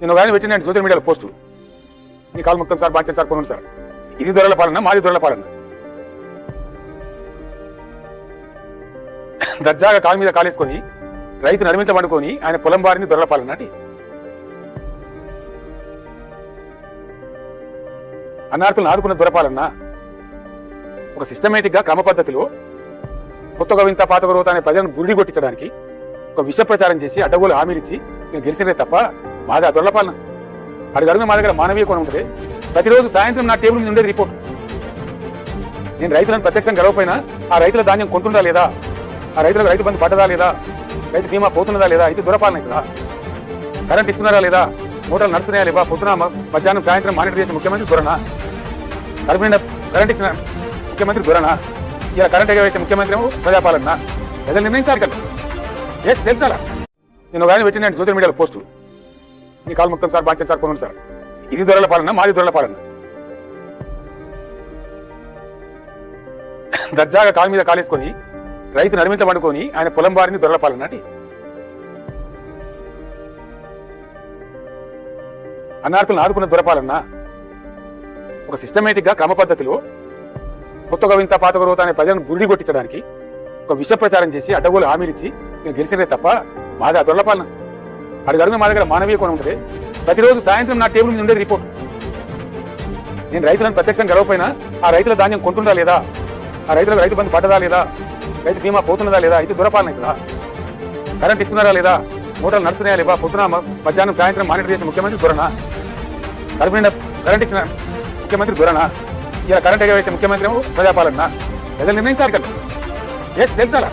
నేను ఒక ఆయన పెట్టినండి సోషల్ మీడియాలో పోస్టు, నీ కాలు మొత్తం సార్ బాధ్యత సార్ కొనండి సార్, ఇది దొరల పాలన మాది దొరల పాలన. దర్జాగా కాలు మీద కాలేసుకొని రైతు నడిమింట పండుకొని ఆయన పొలం బారిని దొరల పాలన అండి. అన్నార్థులను ఆదుకున్న దొరపాలన్నా ఒక సిస్టమేటిక్గా క్రమ పద్ధతిలో కొత్తగా వింత పాతక రోత అనే ప్రజలను గురిడి కొట్టించడానికి ఒక విష ప్రచారం చేసి అడ్డగోలు హామీలు ఇచ్చి నేను గెలిచినే తప్ప మాది ఆ దొరపాలన. అడుగడుగున మా దగ్గర మానవీయ కోణం ఉంటుంది. ప్రతిరోజు సాయంత్రం నా టేబుల్ మీద ఉండేది రిపోర్ట్. నేను రైతులను ప్రత్యక్షంగా గెలవపోయినా ఆ రైతుల ధాన్యం కొంటుందా లేదా, ఆ రైతులకు రైతు బంధు పడ్డదా లేదా, రైతు బీమా పోతున్నదా లేదా, ఇది దొరపాలన కదా. కరెంట్ ఇస్తున్నారా లేదా, మోటార్లు నడుస్తున్నాయా లేవా, పొద్దున మధ్యాహ్నం సాయంత్రం మానిటర్ చేసిన ముఖ్యమంత్రి దొరనా, కరెంట్ ఇచ్చిన ముఖ్యమంత్రి దొరనా, ఇలా కరెంట్ ఎగరైతే ముఖ్యమంత్రి ప్రజాపాలన ప్రజలు నిర్ణయించాలి కదా. ఎస్ తెలుసాలా. నేను ఒక ఆయన పెట్టినండి సోషల్ మీడియాలో పోస్టు, నీ కాలు మొత్తం సార్ బాధ్యత సార్ కొనండి సార్, ఇది దొరల పాలన మాది దొరల పాలన. దర్జాగా కాలు మీద కాలేసుకొని రైతు నడిమింట పండుకొని ఆయన పొలం బారిని దొరల పాలన అండి. అన్నార్థులను ఆదుకున్న దొరపాలన్నా ఒక సిస్టమేటిక్గా క్రమ పద్ధతిలో కొత్తగా వింత పాతక రోత అనే ప్రజలను గురిడి కొట్టించడానికి ఒక విష ప్రచారం చేసి అడ్డగోలు హామీలు ఇచ్చి నేను గెలిచినే తప్ప మాది ఆ దొరపాలన. అడుగడుగున మా దగ్గర మానవీయ కోణం ఉంటుంది. ప్రతిరోజు సాయంత్రం నా టేబుల్ మీద ఉండేది రిపోర్ట్. నేను రైతులను ప్రత్యక్షంగా గెలవపోయినా ఆ రైతుల ధాన్యం కొంటుందా లేదా, ఆ రైతులకు రైతు బంధు పడ్డదా లేదా, రైతు బీమా పోతున్నదా లేదా, ఇది దొరపాలన కదా. కరెంట్ ఇస్తున్నారా లేదా, మోటార్లు నడుస్తున్నాయా లేవా, పొద్దున మధ్యాహ్నం సాయంత్రం మానిటర్ చేసిన ముఖ్యమంత్రి దొరనా, కరెంట్ ఇచ్చిన ముఖ్యమంత్రి దొరనా, ఇలా కరెంట్ ఎగరైతే ముఖ్యమంత్రి ప్రజాపాలన ప్రజలు నిర్ణయించాలి కదా. ఎస్ తెలుసాలా.